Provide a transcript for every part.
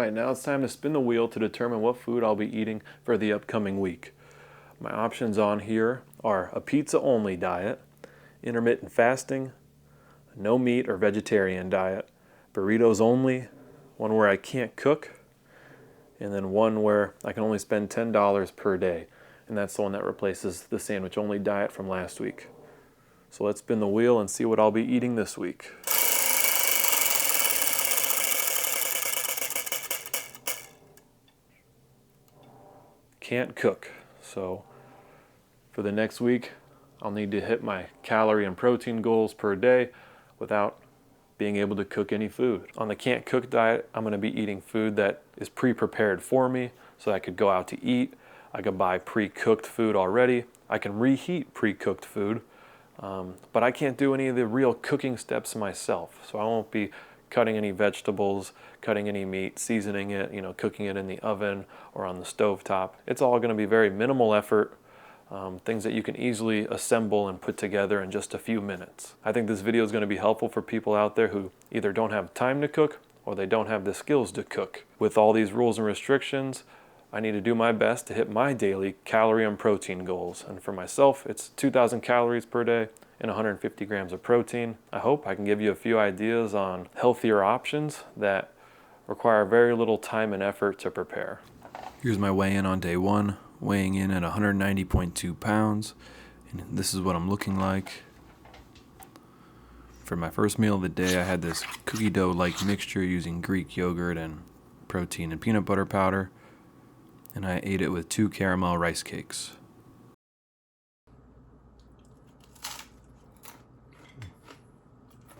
right, now it's time to spin the wheel to determine what food I'll be eating for the upcoming week. My options on here are a pizza-only diet, intermittent fasting, no meat or vegetarian diet, burritos only, one where I can't cook, and then one where I can only spend $10 per day, and that's the one that replaces the sandwich-only diet from last week. So let's spin the wheel and see what I'll be eating this week. Can't cook, so for the next week I'll need to hit my calorie and protein goals per day without being able to cook any food. On the can't cook diet, I'm going to be eating food that is pre-prepared for me, so I could go out to eat. I could buy pre-cooked food already. I can reheat pre-cooked food, but I can't do any of the real cooking steps myself, so I won't be cutting any vegetables, cutting any meat, seasoning it, cooking it in the oven or on the stovetop. It's all going to be very minimal effort, things that you can easily assemble and put together in just a few minutes. I think this video is going to be helpful for people out there who either don't have time to cook or they don't have the skills to cook. With all these rules and restrictions, I need to do my best to hit my daily calorie and protein goals. And for myself, it's 2,000 calories per day and 150 grams of protein. I hope I can give you a few ideas on healthier options that require very little time and effort to prepare. Here's my weigh-in on day one, weighing in at 190.2 pounds. And this is what I'm looking like. For my first meal of the day, I had this cookie dough-like mixture using Greek yogurt and protein and peanut butter powder. And I ate it with 2 caramel rice cakes.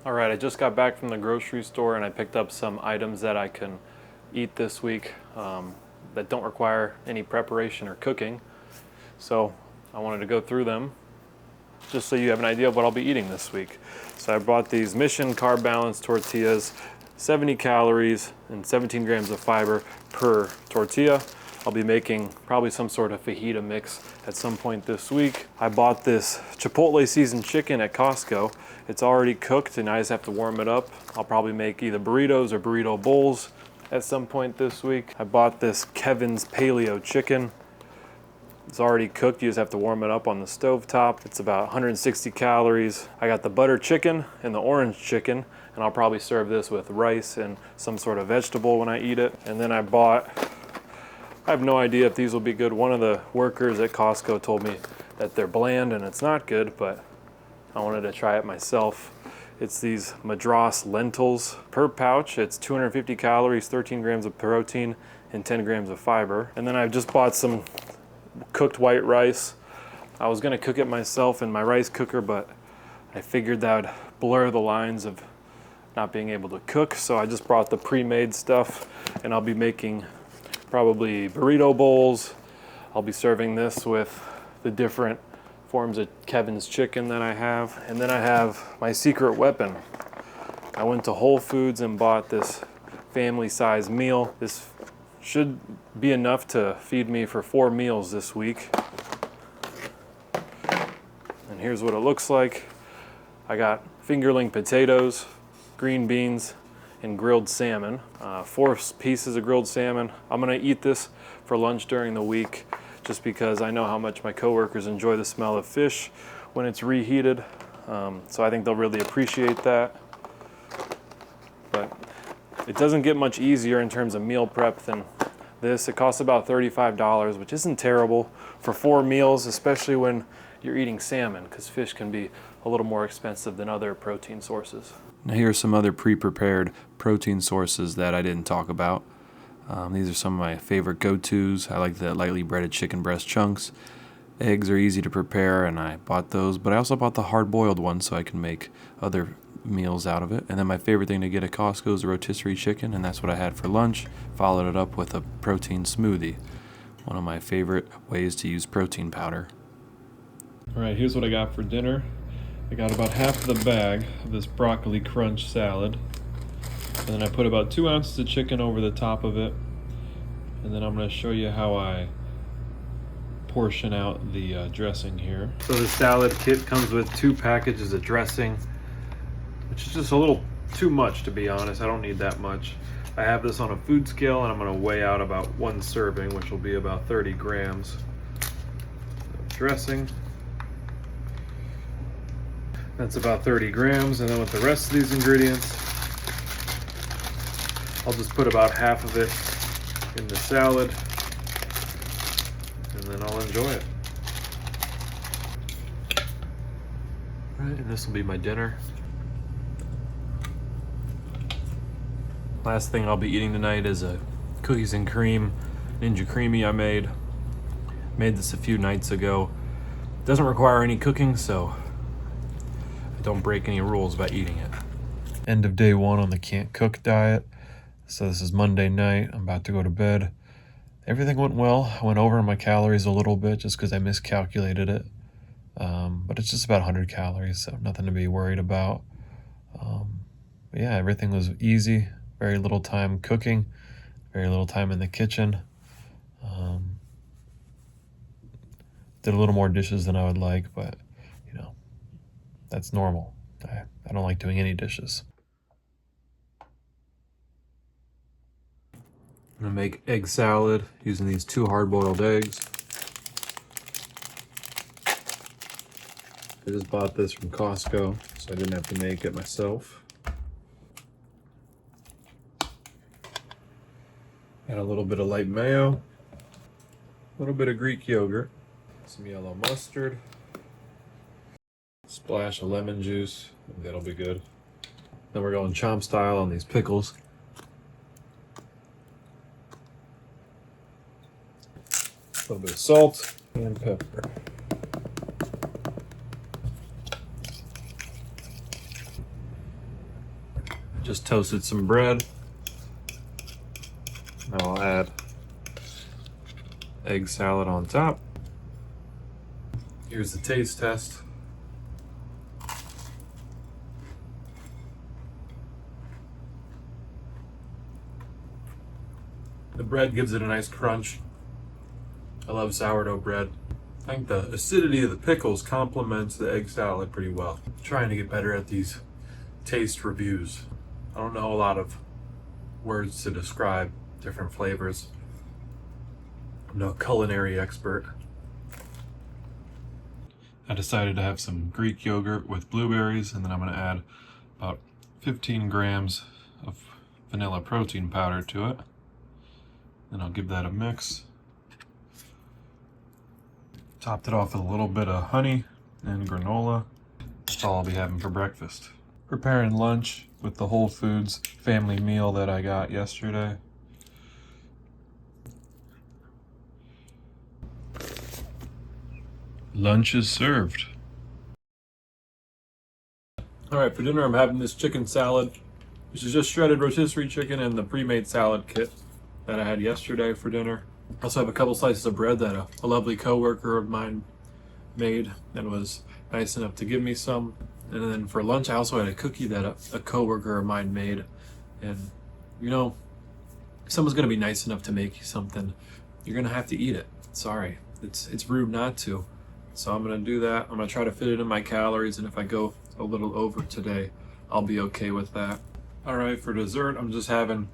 Alright, I just got back from the grocery store and I picked up some items that I can eat this week that don't require any preparation or cooking. So I wanted to go through them just so you have an idea of what I'll be eating this week. So I bought these Mission Carb Balance tortillas, 70 calories and 17 grams of fiber per tortilla. I'll be making probably some sort of fajita mix at some point this week. I bought this Chipotle seasoned chicken at Costco. It's already cooked and I just have to warm it up. I'll probably make either burritos or burrito bowls at some point this week. I bought this Kevin's Paleo chicken. It's already cooked, you just have to warm it up on the stovetop. It's about 160 calories. I got the butter chicken and the orange chicken, and I'll probably serve this with rice and some sort of vegetable when I eat it. And then I have no idea if these will be good. One of the workers at Costco told me that they're bland and it's not good, but I wanted to try it myself. It's these Madras lentils. Per pouch, it's 250 calories, 13 grams of protein, and 10 grams of fiber. And then I just bought some cooked white rice. I was gonna cook it myself in my rice cooker, but I figured that would blur the lines of not being able to cook, so I just brought the pre-made stuff, and I'll be making probably burrito bowls. I'll be serving this with the different forms of Kevin's chicken that I have. And then I have my secret weapon. I went to Whole Foods and bought this family size meal. This should be enough to feed me for 4 meals this week. And here's what it looks like. I got fingerling potatoes, green beans, and grilled salmon. 4 pieces of grilled salmon. I'm gonna eat this for lunch during the week just because I know how much my coworkers enjoy the smell of fish when it's reheated. So I think they'll really appreciate that. But it doesn't get much easier in terms of meal prep than this. It costs about $35, which isn't terrible for 4 meals, especially when you're eating salmon, because fish can be a little more expensive than other protein sources. Now here are some other pre-prepared protein sources that I didn't talk about. These are some of my favorite go-tos. I like the lightly breaded chicken breast chunks. Eggs are easy to prepare, and I bought those, but I also bought the hard-boiled ones so I can make other meals out of it. And then my favorite thing to get at Costco is a rotisserie chicken, and that's what I had for lunch. Followed it up with a protein smoothie. One of my favorite ways to use protein powder. All right, here's what I got for dinner. I got about half the bag of this broccoli crunch salad. And then I put about 2 ounces of chicken over the top of it. And then I'm going to show you how I portion out the dressing here. So the salad kit comes with 2 packages of dressing, which is just a little too much, to be honest. I don't need that much. I have this on a food scale and I'm gonna weigh out about 1 serving, which will be about 30 grams of dressing. That's about 30 grams. And then with the rest of these ingredients, I'll just put about half of it in the salad and then I'll enjoy it. All right, and this will be my dinner. Last thing I'll be eating tonight is a cookies and cream Ninja Creamy I made. Made this a few nights ago. Doesn't require any cooking, so I don't break any rules by eating it. End of day 1 on the can't cook diet. So this is Monday night. I'm about to go to bed. Everything went well. I went over my calories a little bit just because I miscalculated it. But it's just about 100 calories, so nothing to be worried about. But yeah, everything was easy. Very little time cooking, very little time in the kitchen. Did a little more dishes than I would like, but you know, that's normal. I don't like doing any dishes. I'm gonna make egg salad using these 2 hard-boiled eggs. I just bought this from Costco, so I didn't have to make it myself. Add a little bit of light mayo, a little bit of Greek yogurt, some yellow mustard, splash of lemon juice, and that'll be good. Then we're going chomp style on these pickles. A little bit of salt and pepper. Just toasted some bread. Now I'll add egg salad on top. Here's the taste test. The bread gives it a nice crunch. I love sourdough bread. I think the acidity of the pickles complements the egg salad pretty well. I'm trying to get better at these taste reviews. I don't know a lot of words to describe different flavors. I'm no culinary expert. I decided to have some Greek yogurt with blueberries, and then I'm going to add about 15 grams of vanilla protein powder to it. Then I'll give that a mix. Topped it off with a little bit of honey and granola. That's all I'll be having for breakfast. Preparing lunch with the Whole Foods family meal that I got yesterday. Lunch is served. All right, for dinner I'm having this chicken salad, which is just shredded rotisserie chicken and the pre-made salad kit that I had yesterday for dinner. I also have a couple slices of bread that a lovely coworker of mine made and was nice enough to give me some. And then for lunch I also had a cookie that a coworker of mine made. And you know, if someone's gonna be nice enough to make you something, you're gonna have to eat it. Sorry, it's rude not to. So I'm gonna do that. I'm gonna try to fit it in my calories, and if I go a little over today, I'll be okay with that. All right, for dessert, I'm just having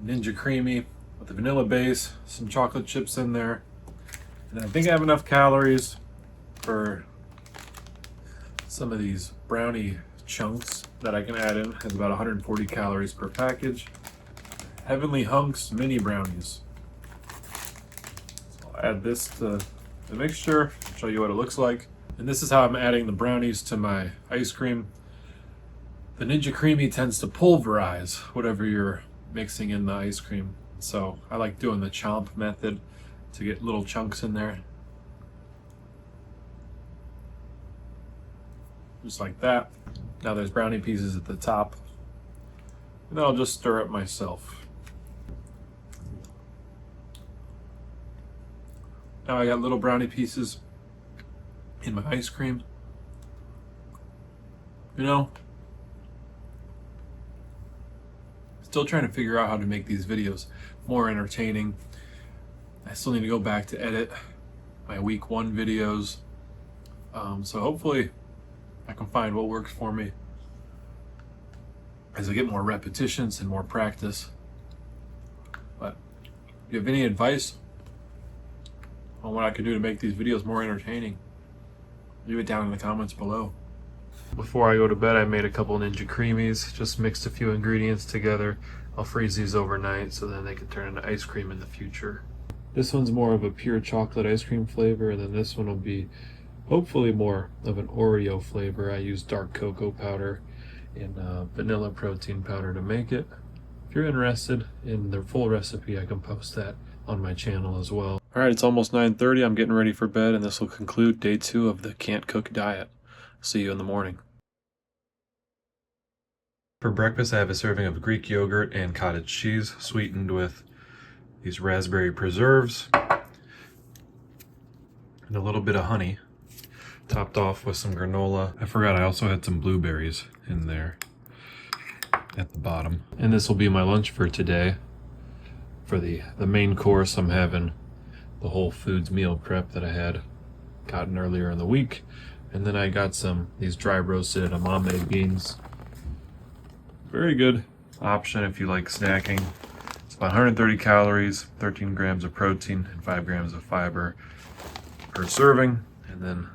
Ninja Creamy with the vanilla base, some chocolate chips in there. And I think I have enough calories for some of these brownie chunks that I can add in. It has about 140 calories per package. Heavenly Hunks mini brownies. So I'll add this to the mixture, show you what it looks like. And this is how I'm adding the brownies to my ice cream. The Ninja Creamy tends to pulverize whatever you're mixing in the ice cream. So I like doing the chomp method to get little chunks in there. Just like that. Now there's brownie pieces at the top. And then I'll just stir it myself. Now I got little brownie pieces in my ice cream. You know, still trying to figure out how to make these videos more entertaining. I still need to go back to edit my week 1 videos. So hopefully I can find what works for me as I get more repetitions and more practice. But if you have any advice on what I could do to make these videos more entertaining, leave it down in the comments below. Before I go to bed, I made a couple Ninja Creamies, just mixed a few ingredients together. I'll freeze these overnight so then they can turn into ice cream in the future. This one's more of a pure chocolate ice cream flavor, and then this one will be hopefully more of an Oreo flavor. I use dark cocoa powder and vanilla protein powder to make it. If you're interested in the full recipe, I can post that on my channel as well. Alright, it's almost 9:30. I'm getting ready for bed, and this will conclude day 2 of the Can't Cook diet. See you in the morning. For breakfast, I have a serving of Greek yogurt and cottage cheese, sweetened with these raspberry preserves and a little bit of honey, topped off with some granola. I forgot I also had some blueberries in there at the bottom. And this will be my lunch for today. For the main course, I'm having the Whole Foods meal prep that I had gotten earlier in the week. And then I got these dry roasted edamame beans. Very good option if you like snacking. It's about 130 calories, 13 grams of protein, and 5 grams of fiber per serving. And then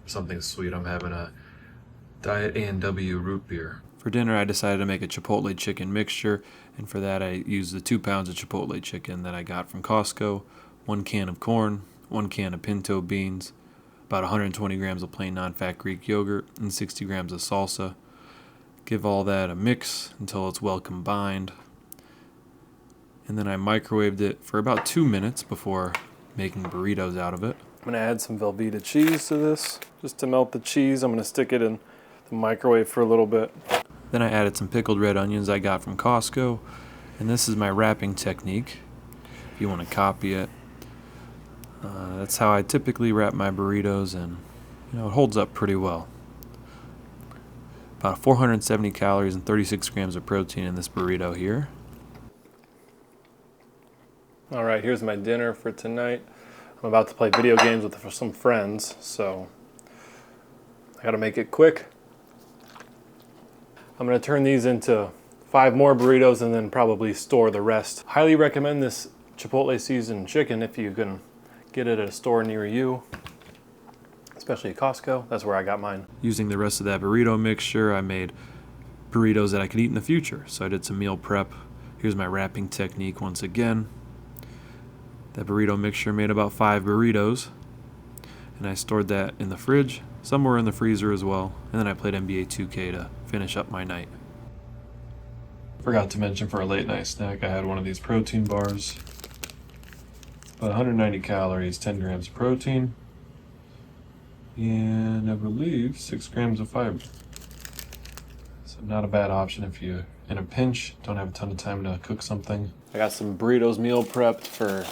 something sweet, I'm having a Diet A&W root beer. For dinner, I decided to make a Chipotle chicken mixture, and for that I used the 2 pounds of Chipotle chicken that I got from Costco, 1 can of corn, 1 can of pinto beans, about 120 grams of plain non-fat Greek yogurt, and 60 grams of salsa. Give all that a mix until it's well combined. And then I microwaved it for about 2 minutes before making burritos out of it. I'm going to add some Velveeta cheese to this. Just to melt the cheese, I'm going to stick it in the microwave for a little bit. Then I added some pickled red onions I got from Costco. And this is my wrapping technique, if you want to copy it. That's how I typically wrap my burritos, and it holds up pretty well. About 470 calories and 36 grams of protein in this burrito here. All right, here's my dinner for tonight. I'm about to play video games with some friends, so I gotta make it quick. I'm gonna turn these into 5 more burritos and then probably store the rest. Highly recommend this Chipotle seasoned chicken if you can get it at a store near you, especially at Costco. That's where I got mine. Using the rest of that burrito mixture, I made burritos that I could eat in the future. So I did some meal prep. Here's my wrapping technique once again. That burrito mixture made about 5 burritos, and I stored that in the fridge. Some were in the freezer as well, and then I played NBA 2K to finish up my night. Forgot to mention, for a late night snack, I had one of these protein bars. About 190 calories, 10 grams of protein, and I believe 6 grams of fiber. So not a bad option if you, in a pinch, don't have a ton of time to cook something. I got some burritos meal prepped for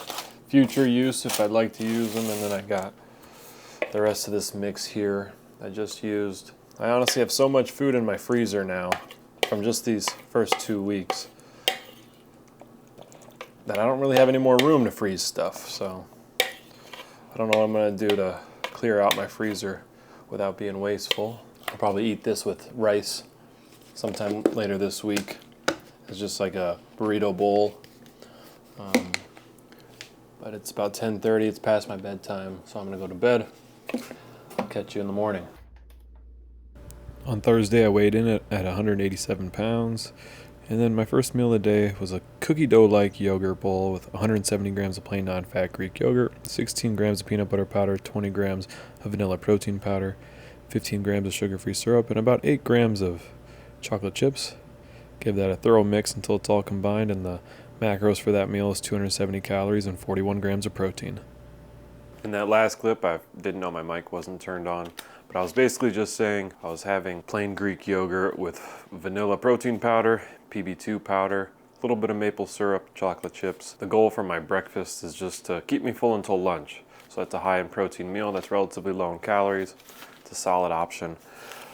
future use if I'd like to use them, and then I got the rest of this mix here I just used. I honestly have so much food in my freezer now from just these first 2 weeks that I don't really have any more room to freeze stuff, so I don't know what I'm going to do to clear out my freezer without being wasteful. I'll probably eat this with rice sometime later this week. It's just like a burrito bowl. But it's about 10:30, it's past my bedtime, so I'm going to go to bed. I'll catch you in the morning. On Thursday, I weighed in at 187 pounds. And then my first meal of the day was a cookie dough-like yogurt bowl with 170 grams of plain non-fat Greek yogurt, 16 grams of peanut butter powder, 20 grams of vanilla protein powder, 15 grams of sugar-free syrup, and about 8 grams of chocolate chips. Give that a thorough mix until it's all combined, and the macros for that meal is 270 calories and 41 grams of protein. In that last clip, I didn't know my mic wasn't turned on, but I was basically just saying I was having plain Greek yogurt with vanilla protein powder, PB2 powder, a little bit of maple syrup, chocolate chips. The goal for my breakfast is just to keep me full until lunch. So that's a high in protein meal that's relatively low in calories. It's a solid option.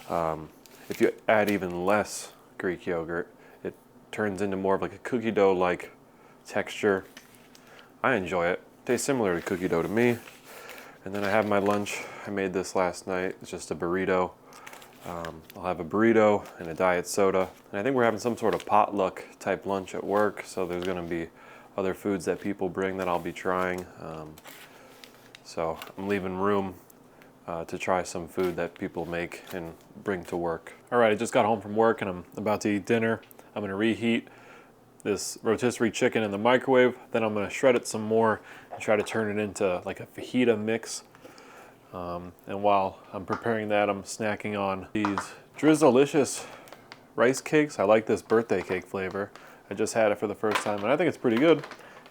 If you add even less Greek yogurt, it turns into more of like a cookie dough-like texture. I enjoy it. Tastes similar to cookie dough to me. And then I have my lunch. I made this last night. It's just a burrito. I'll have a burrito and a diet soda. And I think we're having some sort of potluck type lunch at work, so there's going to be other foods that people bring that I'll be trying. So I'm leaving room to try some food that people make and bring to work. All right, I just got home from work and I'm about to eat dinner. I'm gonna reheat this rotisserie chicken in the microwave, then I'm gonna shred it some more and try to turn it into like a fajita mix. And while I'm preparing that, I'm snacking on these Drizzlicious rice cakes. I like this birthday cake flavor. I just had it for the first time and I think it's pretty good.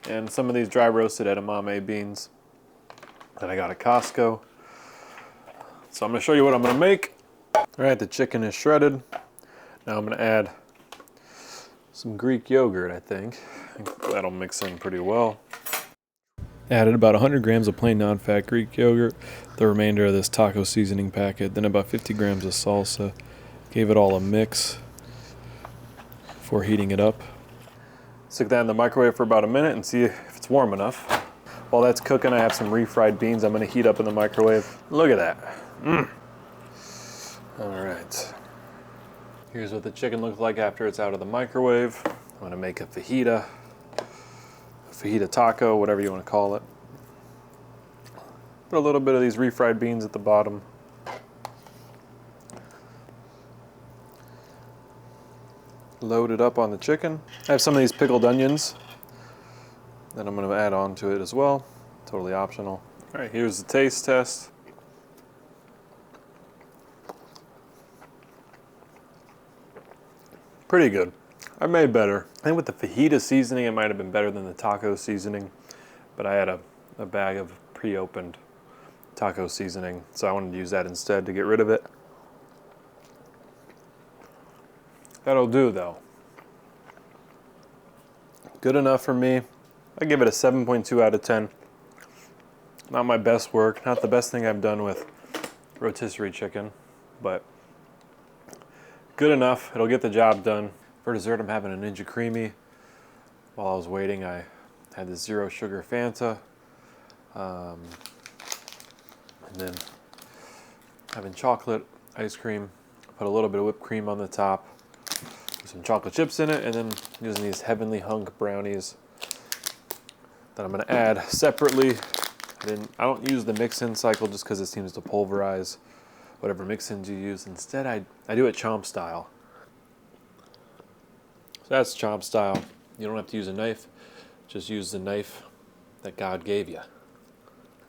And some of these dry roasted edamame beans that I got at Costco. So I'm gonna show you what I'm gonna make. All right, the chicken is shredded. Now I'm gonna add some Greek yogurt, I think. That'll mix in pretty well. Added about 100 grams of plain non-fat Greek yogurt, the remainder of this taco seasoning packet, then about 50 grams of salsa. Gave it all a mix before heating it up. Stick that in the microwave for about a minute and see if it's warm enough. While that's cooking, I have some refried beans I'm gonna heat up in the microwave. Look at that. All right. Here's what the chicken looks like after it's out of the microwave. I'm gonna make a fajita taco, whatever you want to call it. Put a little bit of these refried beans at the bottom. Load it up on the chicken. I have some of these pickled onions that I'm going to add on to it as well. Totally optional. All right, here's the taste test. Pretty good. I made better. I think with the fajita seasoning, it might have been better than the taco seasoning, but I had a bag of pre-opened taco seasoning, so I wanted to use that instead to get rid of it. That'll do though. Good enough for me. I give it a 7.2 out of 10. Not my best work, not the best thing I've done with rotisserie chicken, but good enough. It'll get the job done. For dessert, I'm having a Ninja Creamy. While I was waiting, I had this zero sugar Fanta. And then having chocolate ice cream. Put a little bit of whipped cream on the top. With some chocolate chips in it, and then using these Heavenly Hunk brownies that I'm gonna add separately. I don't use the mix-in cycle just because it seems to pulverize whatever mix-ins you use. Instead, I do it chomp style. So that's chomp style. You don't have to use a knife. Just use the knife that God gave you.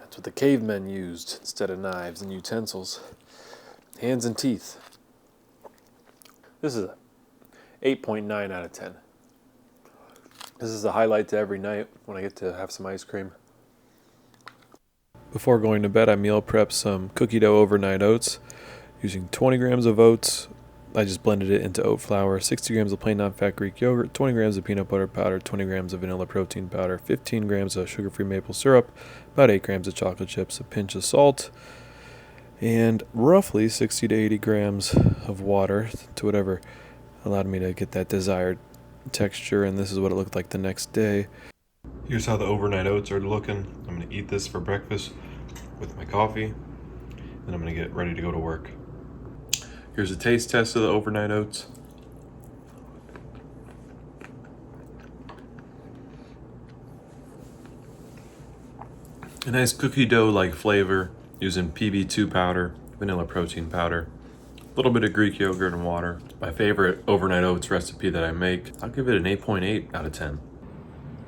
That's what the cavemen used instead of knives and utensils. Hands and teeth. This is a 8.9 out of 10. This is a highlight to every night when I get to have some ice cream. Before going to bed, I meal prep some cookie dough overnight oats using 20 grams of oats. I just blended it into oat flour, 60 grams of plain non-fat Greek yogurt, 20 grams of peanut butter powder, 20 grams of vanilla protein powder, 15 grams of sugar-free maple syrup, about 8 grams of chocolate chips, a pinch of salt, and roughly 60 to 80 grams of water to whatever allowed me to get that desired texture. And this is what it looked like the next day. Here's how the overnight oats are looking. I'm going to eat this for breakfast with my coffee, and I'm going to get ready to go to work. Here's a taste test of the overnight oats. A nice cookie dough-like flavor using PB2 powder, vanilla protein powder, a little bit of Greek yogurt and water. My favorite overnight oats recipe that I make. I'll give it an 8.8 out of 10.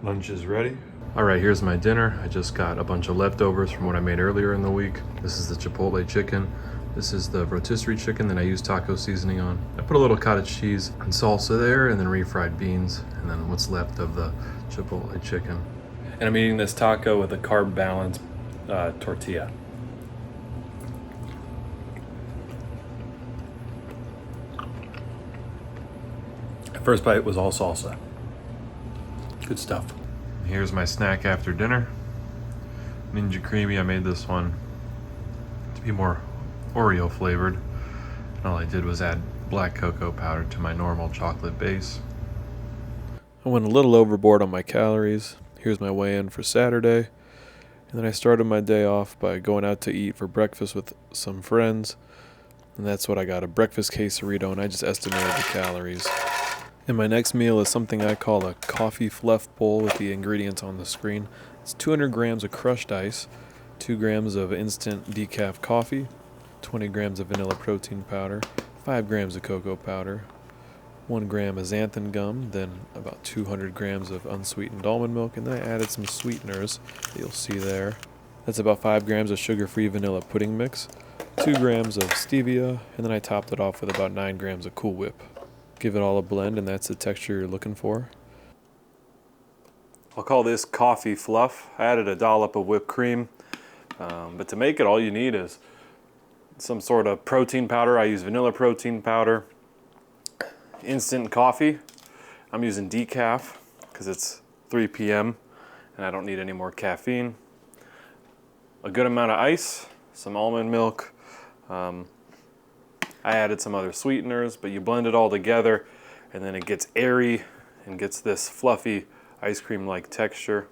Lunch is ready. All right, here's my dinner. I just got a bunch of leftovers from what I made earlier in the week. This is the Chipotle chicken. This is the rotisserie chicken that I used taco seasoning on. I put a little cottage cheese and salsa there, and then refried beans, and then what's left of the Chipotle chicken. And I'm eating this taco with a carb balanced tortilla. First bite was all salsa. Good stuff. Here's my snack after dinner. Ninja Creamy. I made this one to be more Oreo flavored. And all I did was add black cocoa powder to my normal chocolate base. I went a little overboard on my calories. Here's my weigh-in for Saturday. And then I started my day off by going out to eat for breakfast with some friends. And that's what I got, a breakfast quesarito, and I just estimated the calories. And my next meal is something I call a coffee fluff bowl with the ingredients on the screen. It's 200 grams of crushed ice, 2 grams of instant decaf coffee, 20 grams of vanilla protein powder, 5 grams of cocoa powder, 1 gram of xanthan gum, then about 200 grams of unsweetened almond milk, and then I added some sweeteners that you'll see there. That's about 5 grams of sugar-free vanilla pudding mix, 2 grams of stevia, and then I topped it off with about 9 grams of Cool Whip. Give it all a blend, and that's the texture you're looking for. I'll call this coffee fluff. I added a dollop of whipped cream, but to make it, all you need is some sort of protein powder. I use vanilla protein powder. Instant coffee. I'm using decaf because it's 3 p.m. and I don't need any more caffeine. A good amount of ice, some almond milk. I added some other sweeteners, but you blend it all together and then it gets airy and gets this fluffy ice cream-like texture.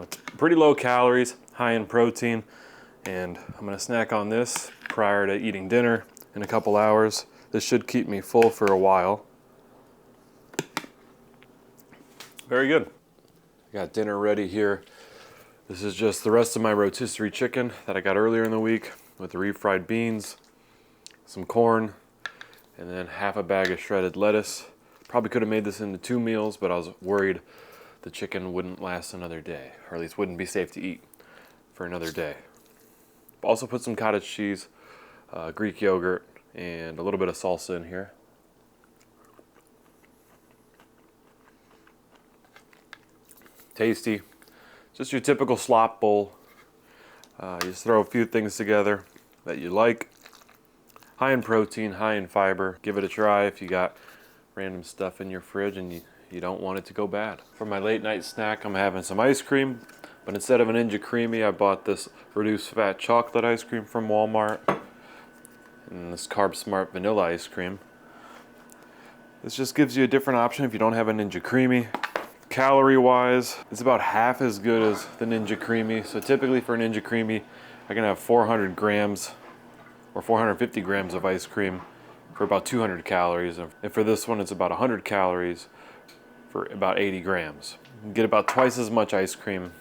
It's pretty low calories, high in protein, and I'm gonna snack on this prior to eating dinner in a couple hours. This should keep me full for a while. Very good. I got dinner ready here. This is just the rest of my rotisserie chicken that I got earlier in the week with the refried beans, some corn, and then half a bag of shredded lettuce. Probably could have made this into 2 meals, but I was worried the chicken wouldn't last another day, or at least wouldn't be safe to eat for another day. Also put some cottage cheese, Greek yogurt, and a little bit of salsa in here. Tasty. Just your typical slop bowl. You just throw a few things together that you like. High in protein, high in fiber. Give it a try if you got random stuff in your fridge and you don't want it to go bad. For my late night snack, I'm having some ice cream, but instead of an Ninja Creamy, I bought this reduced fat chocolate ice cream from Walmart and this Carb Smart vanilla ice cream. This just gives you a different option if you don't have a Ninja Creamy. Calorie wise, it's about half as good as the Ninja Creamy. So typically for a Ninja Creamy, I can have 400 grams or 450 grams of ice cream for about 200 calories. And for this one, it's about 100 calories for about 80 grams. You can get about twice as much ice cream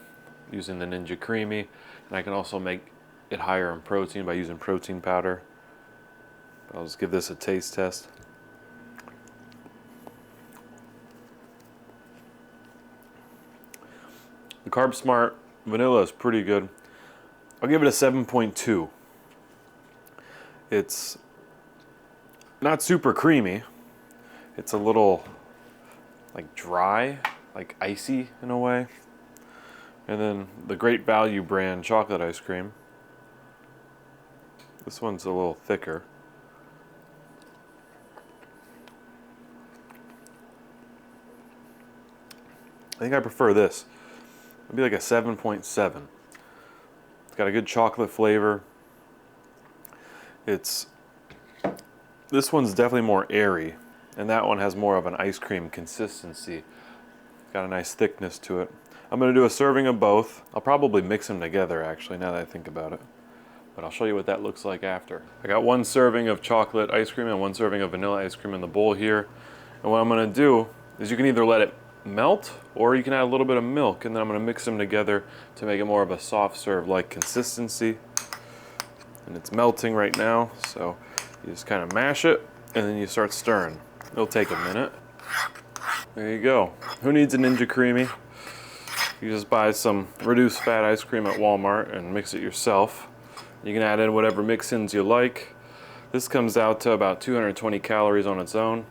using the Ninja Creamy. And I can also make it higher in protein by using protein powder. I'll just give this a taste test. The Carb Smart vanilla is pretty good. I'll give it a 7.2. It's not super creamy. It's a little like dry, like icy in a way. And then the Great Value brand chocolate ice cream. This one's a little thicker. I think I prefer this. It'd be like a 7.7. It's got a good chocolate flavor. This one's definitely more airy, and that one has more of an ice cream consistency. It's got a nice thickness to it. I'm going to do a serving of both. I'll probably mix them together actually, now that I think about it. But I'll show you what that looks like after. I got 1 serving of chocolate ice cream and 1 serving of vanilla ice cream in the bowl here. And what I'm going to do is you can either let it melt or you can add a little bit of milk, and then I'm going to mix them together to make it more of a soft serve like consistency. And it's melting right now, so you just kind of mash it and then you start stirring. It'll take a minute. There you go. Who needs a Ninja Creamy? You just buy some reduced fat ice cream at Walmart and mix it yourself. You can add in whatever mix-ins you like. This comes out to about 220 calories on its own.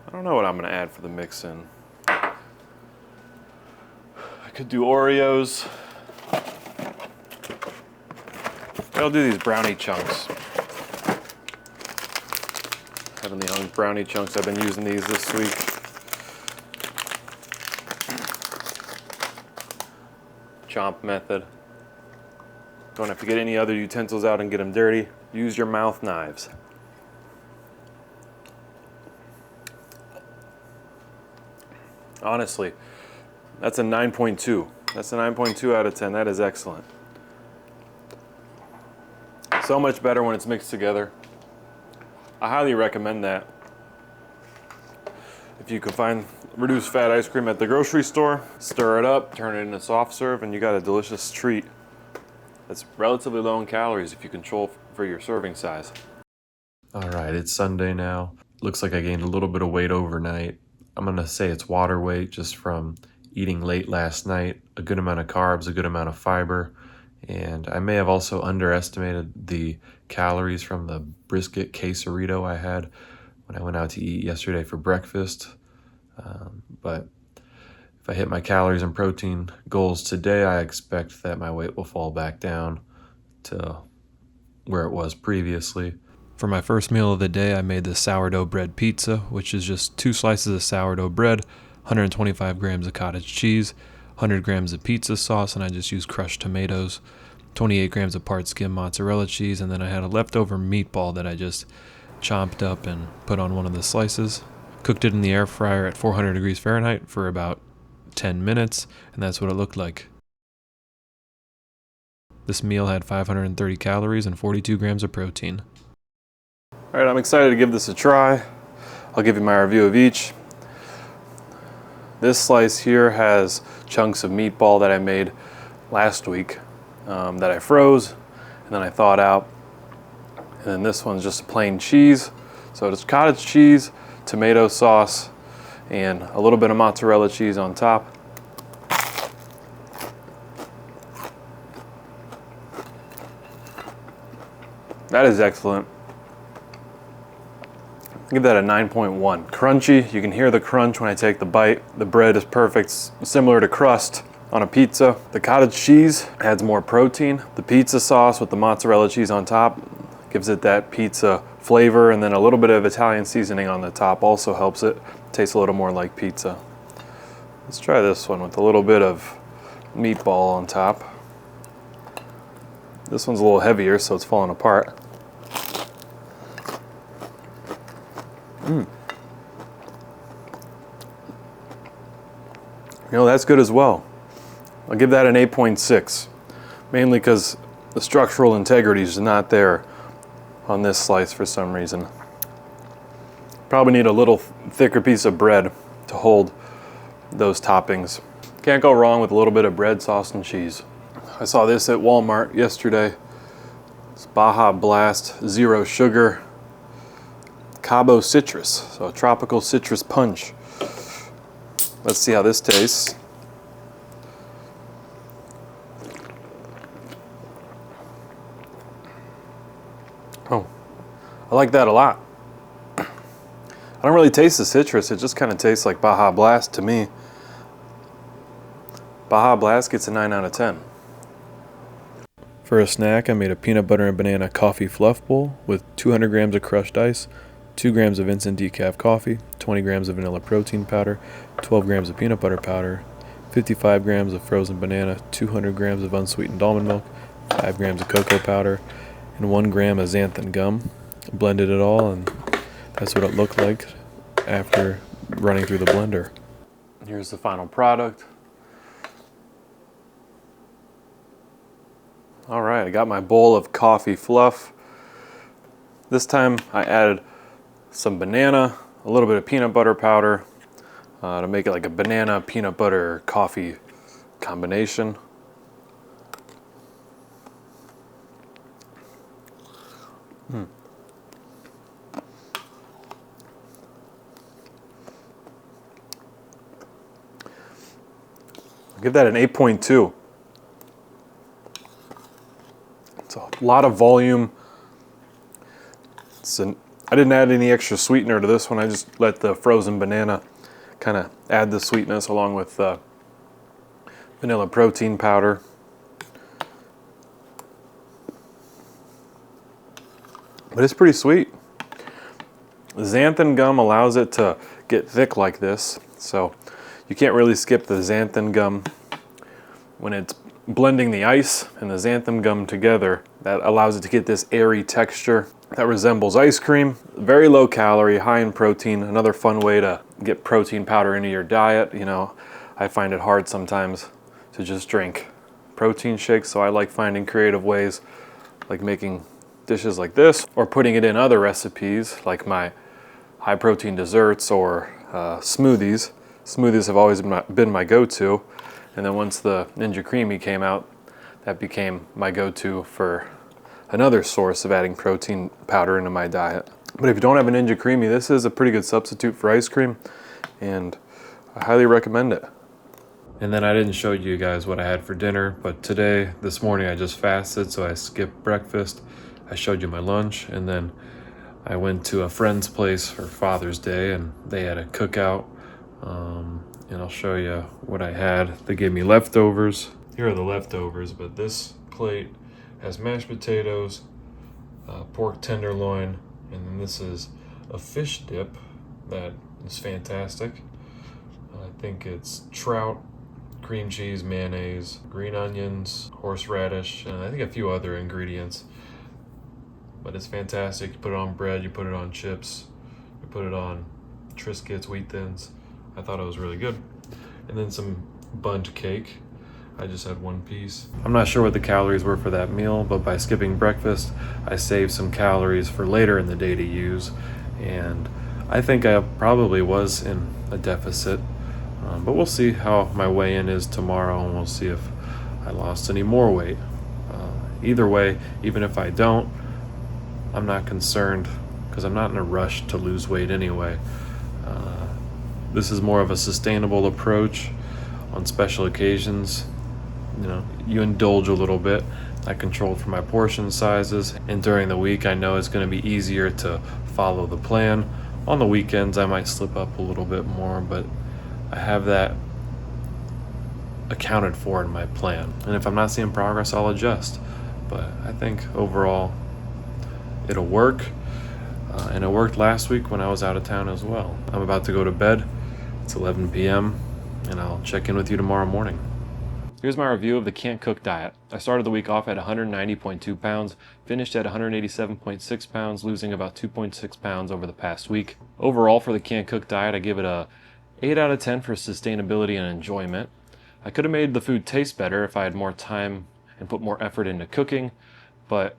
I don't know what I'm going to add for the mix-in. I could do Oreos. I'll do these brownie chunks. Heavenly Hung brownie chunks. I've been using these this week. Chomp method. Don't have to get any other utensils out and get them dirty. Use your mouth knives. Honestly, that's a 9.2. That's a 9.2 out of 10. That is excellent. So much better when it's mixed together. I highly recommend that. If you can find reduced fat ice cream at the grocery store, stir it up, turn it into soft serve, and you got a delicious treat that's relatively low in calories if you control for your serving size. All right, it's Sunday now. Looks like I gained a little bit of weight overnight. I'm gonna say it's water weight just from eating late last night, a good amount of carbs, a good amount of fiber, and I may have also underestimated the calories from the brisket quesarito I had when I went out to eat yesterday for breakfast. But if I hit my calories and protein goals today, I expect that my weight will fall back down to where it was previously. For my first meal of the day, I made the sourdough bread pizza, which is just 2 slices of sourdough bread, 125 grams of cottage cheese, 100 grams of pizza sauce, and I just used crushed tomatoes, 28 grams of part skim mozzarella cheese, and then I had a leftover meatball that I just chopped up and put on one of the slices. Cooked it in the air fryer at 400 degrees Fahrenheit for about 10 minutes, and that's what it looked like. This meal had 530 calories and 42 grams of protein. All right, I'm excited to give this a try. I'll give you my review of each. This slice here has chunks of meatball that I made last week that I froze and then I thawed out. And then this one's just a plain cheese. So it's cottage cheese, tomato sauce, and a little bit of mozzarella cheese on top. That is excellent. Give that a 9.1. Crunchy, you can hear the crunch when I take the bite. The bread is perfect, similar to crust on a pizza. The cottage cheese adds more protein. The pizza sauce with the mozzarella cheese on top gives it that pizza flavor, and then a little bit of Italian seasoning on the top also helps it taste a little more like pizza. Let's try this one with a little bit of meatball on top. This one's a little heavier, so it's falling apart. You know, that's good as well. I'll give that an 8.6, mainly because the structural integrity is not there on this slice for some reason. Probably need a little thicker piece of bread to hold those toppings. Can't go wrong with a little bit of bread, sauce, and cheese. I saw this at Walmart yesterday. It's Baja Blast Zero Sugar Cabo Citrus, so a tropical citrus punch. Let's see how this tastes. Oh, I like that a lot. I don't really taste the citrus, it just kind of tastes like Baja Blast to me. Baja Blast gets a 9 out of 10. For a snack, I made a peanut butter and banana coffee fluff bowl with 200 grams of crushed ice, 2 grams of instant decaf coffee, 20 grams of vanilla protein powder, 12 grams of peanut butter powder, 55 grams of frozen banana, 200 grams of unsweetened almond milk, 5 grams of cocoa powder, and 1 gram of xanthan gum. Blended it all, and that's what it looked like after running through the blender. Here's the final product. All right, I got my bowl of coffee fluff. This time I added some banana, a little bit of peanut butter powder to make it like a banana peanut butter coffee combination. I'll give that an 8.2. It's a lot of volume. I didn't add any extra sweetener to this one. I just let the frozen banana kind of add the sweetness along with vanilla protein powder. But it's pretty sweet. The xanthan gum allows it to get thick like this, so you can't really skip the xanthan gum when it's blending the ice and the xanthan gum together. That allows it to get this airy texture that resembles ice cream. Very low calorie, high in protein. Another fun way to get protein powder into your diet. You know, I find it hard sometimes to just drink protein shakes, so I like finding creative ways like making dishes like this or putting it in other recipes like my high protein desserts or smoothies. Smoothies have always been my go-to, and then once the Ninja Creamy came out, that became my go-to for another source of adding protein powder into my diet. But if you don't have a Ninja Creamy, this is a pretty good substitute for ice cream, and I highly recommend it. And then I didn't show you guys what I had for dinner, but this morning I just fasted, so I skipped breakfast. I showed you my lunch, and then I went to a friend's place for Father's Day, and they had a cookout. And I'll show you what I had. They gave me leftovers. Here are the leftovers, but this plate has mashed potatoes, pork tenderloin, and then this is a fish dip that is fantastic. I think it's trout, cream cheese, mayonnaise, green onions, horseradish, and I think a few other ingredients. But it's fantastic. You put it on bread, you put it on chips, you put it on Triscuits, wheat thins. I thought it was really good. And then some bundt cake. I just had one piece. I'm not sure what the calories were for that meal, but by skipping breakfast, I saved some calories for later in the day to use. And I think I probably was in a deficit. But we'll see how my weigh-in is tomorrow, and we'll see if I lost any more weight. Either way, even if I don't, I'm not concerned because I'm not in a rush to lose weight anyway. This is more of a sustainable approach on special occasions. You know, you indulge a little bit. I controlled for my portion sizes, and during the week I know it's going to be easier to follow the plan. On the weekends I might slip up a little bit more, but I have that accounted for in my plan. And if I'm not seeing progress, I'll adjust. But I think overall it'll work. And it worked last week when I was out of town as well. I'm about to go to bed. It's 11 p.m. and I'll check in with you tomorrow morning. Here's my review of the Can't Cook diet. I started the week off at 190.2 pounds, finished at 187.6 pounds, losing about 2.6 pounds over the past week. Overall for the Can't Cook diet, I give it a 8 out of 10 for sustainability and enjoyment. I could have made the food taste better if I had more time and put more effort into cooking, but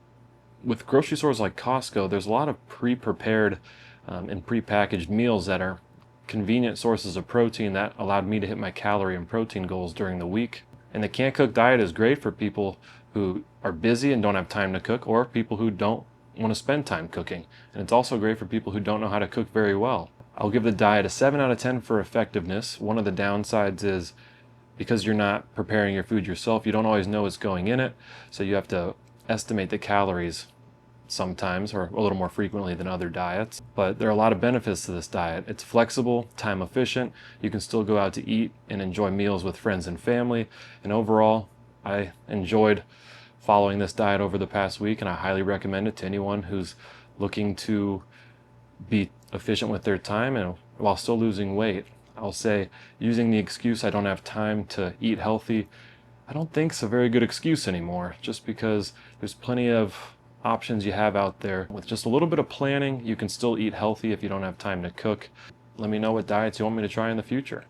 with grocery stores like Costco, there's a lot of pre-prepared and pre-packaged meals that are convenient sources of protein that allowed me to hit my calorie and protein goals during the week. And the Can't Cook diet is great for people who are busy and don't have time to cook, or people who don't want to spend time cooking. And it's also great for people who don't know how to cook very well. I'll give the diet a 7 out of 10 for effectiveness. One of the downsides is because you're not preparing your food yourself, you don't always know what's going in it, so you have to estimate the calories sometimes, or a little more frequently than other diets. But there are a lot of benefits to this diet. It's flexible, time efficient, you can still go out to eat and enjoy meals with friends and family, and overall, I enjoyed following this diet over the past week, and I highly recommend it to anyone who's looking to be efficient with their time and while still losing weight. I'll say using the excuse I don't have time to eat healthy, I don't think it's a very good excuse anymore, just because there's plenty of options you have out there. With just a little bit of planning, you can still eat healthy if you don't have time to cook. Let me know what diets you want me to try in the future.